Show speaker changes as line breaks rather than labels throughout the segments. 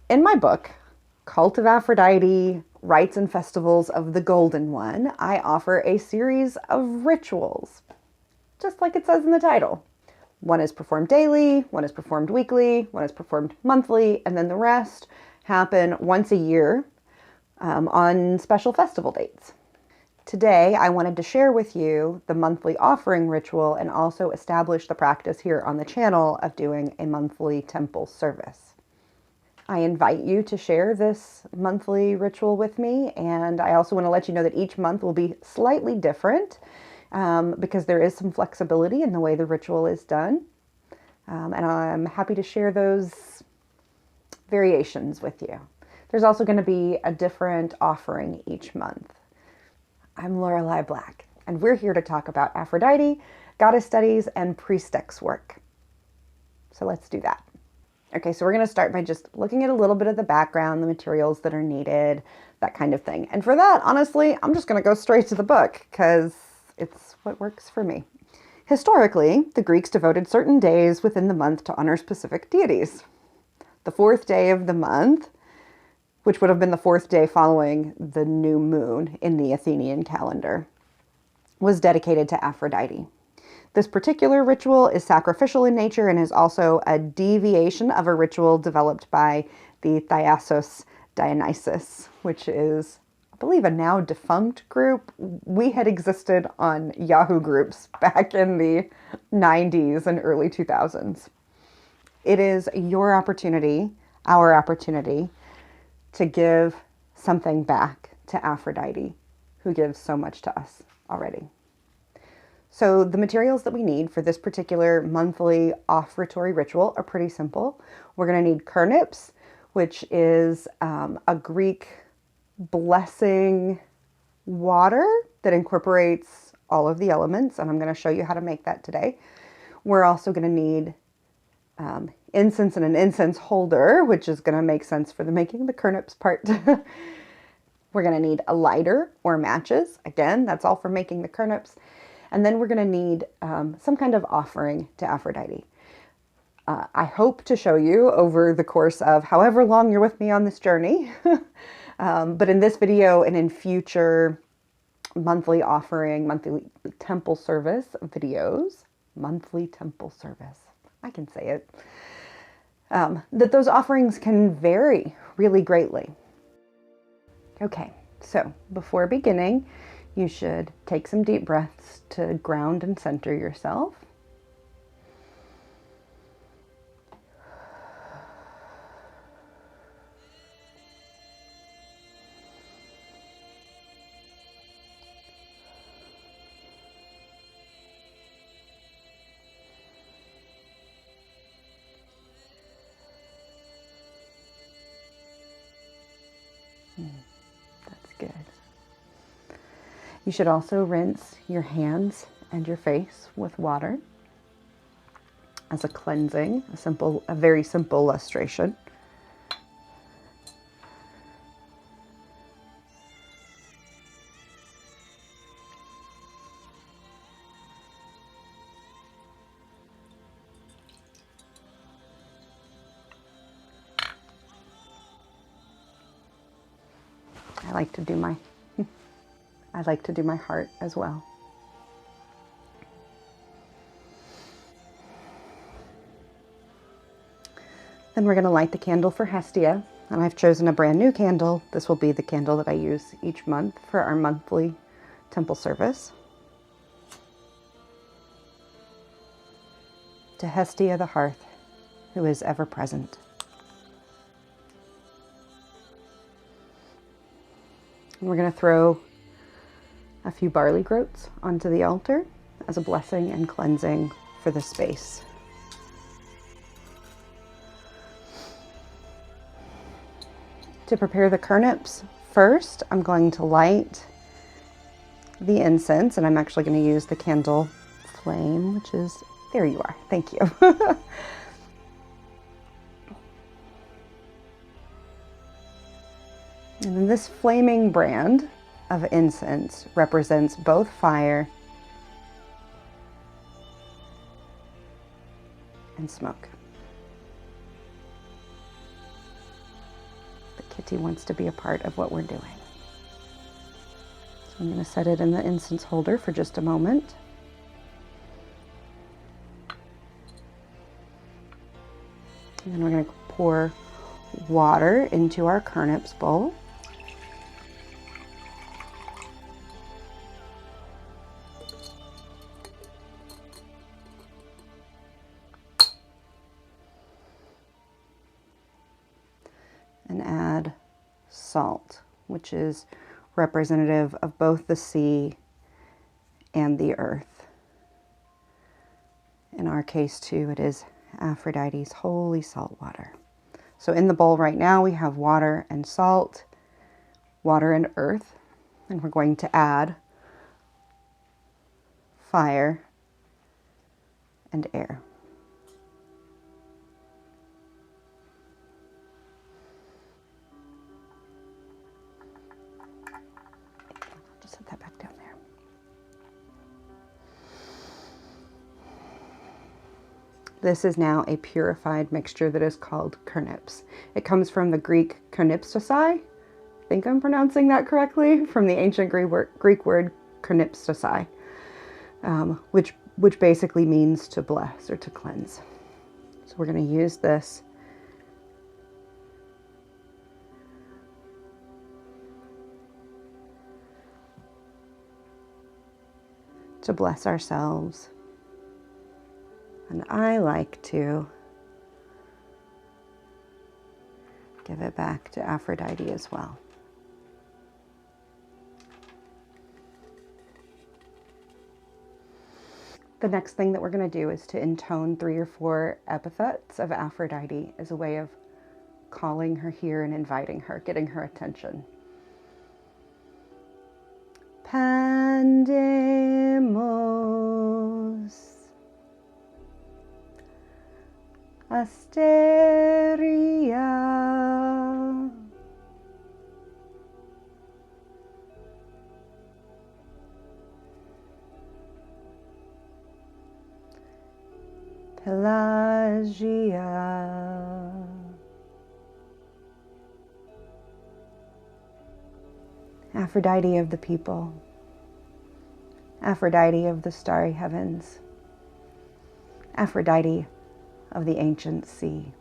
In my book, Cult of Aphrodite, Rites and Festivals of the Golden One, I offer a series of rituals, just like it says in the title. One is performed daily, one is performed weekly, one is performed monthly, and then the rest happen once a year on special festival dates. Today, I wanted to share with you the monthly offering ritual and also establish the practice here on the channel of doing a monthly temple service. I invite you to share this monthly ritual with me, and I also want to let you know that each month will be slightly different because there is some flexibility in the way the ritual is done. And I'm happy to share those variations with you. There's also going to be a different offering each month. I'm Lorelei Black, and we're here to talk about Aphrodite, goddess studies, and priestess work. So let's do that. Okay, so we're going to start by just looking at a little bit of the background, the materials that are needed, that kind of thing. And for that, honestly, I'm just going to go straight to the book because it's what works for me. Historically, the Greeks devoted certain days within the month to honor specific deities. The fourth day of the month, which would have been the fourth day following the new moon in the Athenian calendar, was dedicated to Aphrodite. This particular ritual is sacrificial in nature and is also a deviation of a ritual developed by the Thyasos Dionysus, which is, I believe, a now defunct group. We had existed on Yahoo groups back in the 90s and early 2000s. It is your opportunity, our opportunity, to give something back to Aphrodite, who gives so much to us already. So the materials that we need for this particular monthly offertory ritual are pretty simple. We're going to need Khernips, which is a Greek blessing water that incorporates all of the elements, and I'm going to show you how to make that today. We're also going to need incense and an incense holder, which is going to make sense for the making the Khernips part. We're going to need a lighter or matches. Again, that's all for making the Khernips. And then we're going to need some kind of offering to Aphrodite. I hope to show you over the course of however long you're with me on this journey. But in this video and in future monthly offering, monthly temple service videos, monthly temple service, I can say it, that those offerings can vary really greatly. Okay, so before beginning, you should take some deep breaths to ground and center yourself. That's good. You should also rinse your hands and your face with water as a cleansing, a very simple lustration. I like to do my heart as well. Then we're going to light the candle for Hestia, and I've chosen a brand new candle. This will be the candle that I use each month for our monthly temple service. To Hestia the hearth, who is ever present. And we're going to throw a few barley groats onto the altar as a blessing and cleansing for the space. To prepare the Khernips, first I'm going to light the incense, and I'm actually going to use the candle flame, which is, there you are, thank you. And then this flaming brand of incense represents both fire and smoke. Kitty wants to be a part of what we're doing. So I'm going to set it in the incense holder for just a moment. And then we're going to pour water into our Khernips bowl. And add salt, which is representative of both the sea and the earth. In our case too, it is Aphrodite's holy salt water. So in the bowl right now we have water and salt, water and earth, and we're going to add fire and air. Just set that back down there. This is now a purified mixture that is called Khernips. It comes from the Greek Khernips. I think I'm pronouncing that correctly, from the ancient Greek word Khernips, which basically means to bless or to cleanse. So we're going to use this to bless ourselves. And I like to give it back to Aphrodite as well. The next thing that we're going to do is to intone 3 or 4 epithets of Aphrodite as a way of calling her here and inviting her, getting her attention. Pandemos, Asteria, Pelagia, Aphrodite of the people, Aphrodite of the starry heavens, Aphrodite of the ancient sea.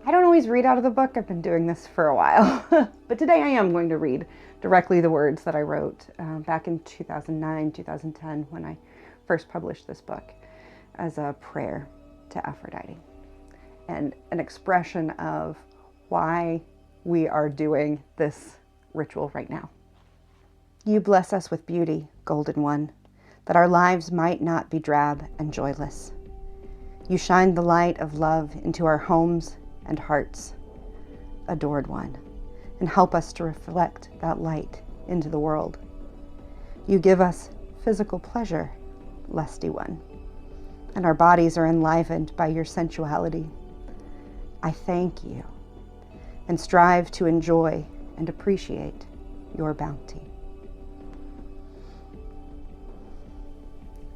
I don't always read out of the book. I've been doing this for a while, but today I am going to read directly the words that I wrote back in 2009, 2010, when I first published this book, as a prayer to Aphrodite and an expression of why we are doing this ritual right now. You bless us with beauty, Golden One, that our lives might not be drab and joyless. You shine the light of love into our homes and hearts, Adored One, and help us to reflect that light into the world. You give us physical pleasure, Lusty One, and our bodies are enlivened by your sensuality. I thank you and strive to enjoy and appreciate your bounty.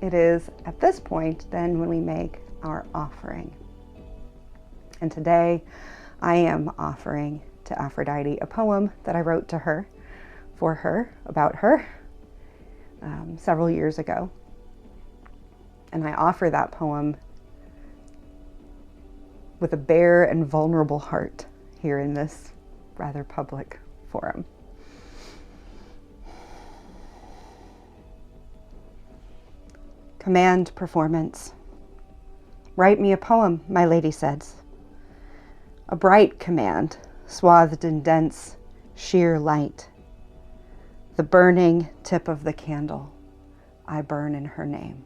It is at this point then when we make our offering. And today I am offering to Aphrodite a poem that I wrote to her, for her, about her, several years ago. And I offer that poem with a bare and vulnerable heart here in this rather public forum. Command performance. Write me a poem, my lady says. A bright command, swathed in dense, sheer light. The burning tip of the candle, I burn in her name.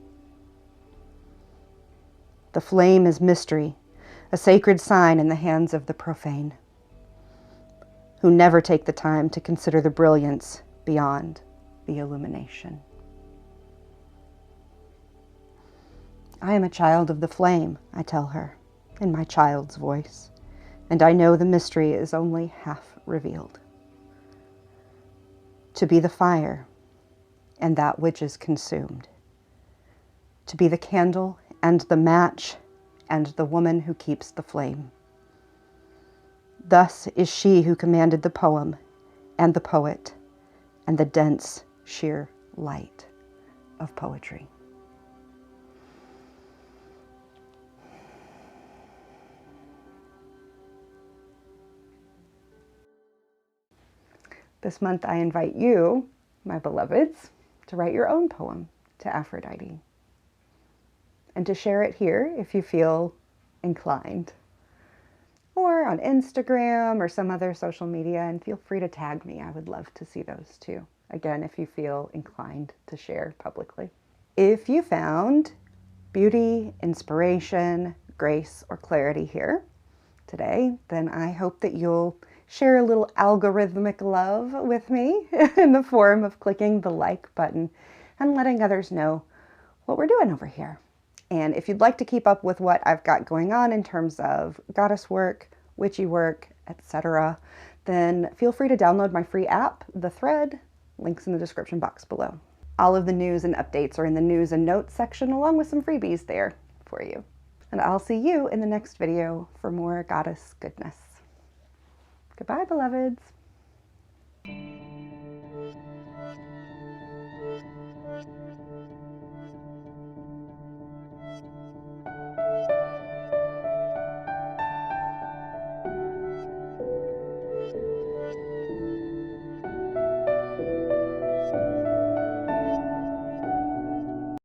The flame is mystery, a sacred sign in the hands of the profane, who never take the time to consider the brilliance beyond the illumination. I am a child of the flame, I tell her, in my child's voice, and I know the mystery is only half revealed. To be the fire and that which is consumed. To be the candle and the match and the woman who keeps the flame. Thus is she who commanded the poem and the poet and the dense, sheer light of poetry. This month I invite you, my beloveds, to write your own poem to Aphrodite and to share it here if you feel inclined, or on Instagram or some other social media, and feel free to tag me. I would love to see those too. Again, if you feel inclined to share publicly. If you found beauty, inspiration, grace, or clarity here today, then I hope that you'll share a little algorithmic love with me in the form of clicking the like button and letting others know what we're doing over here. And if you'd like to keep up with what I've got going on in terms of goddess work, witchy work, etc., then feel free to download my free app, The Thread. Links in the description box below. All of the news and updates are in the news and notes section, along with some freebies there for you. And I'll see you in the next video for more goddess goodness. Goodbye, beloveds.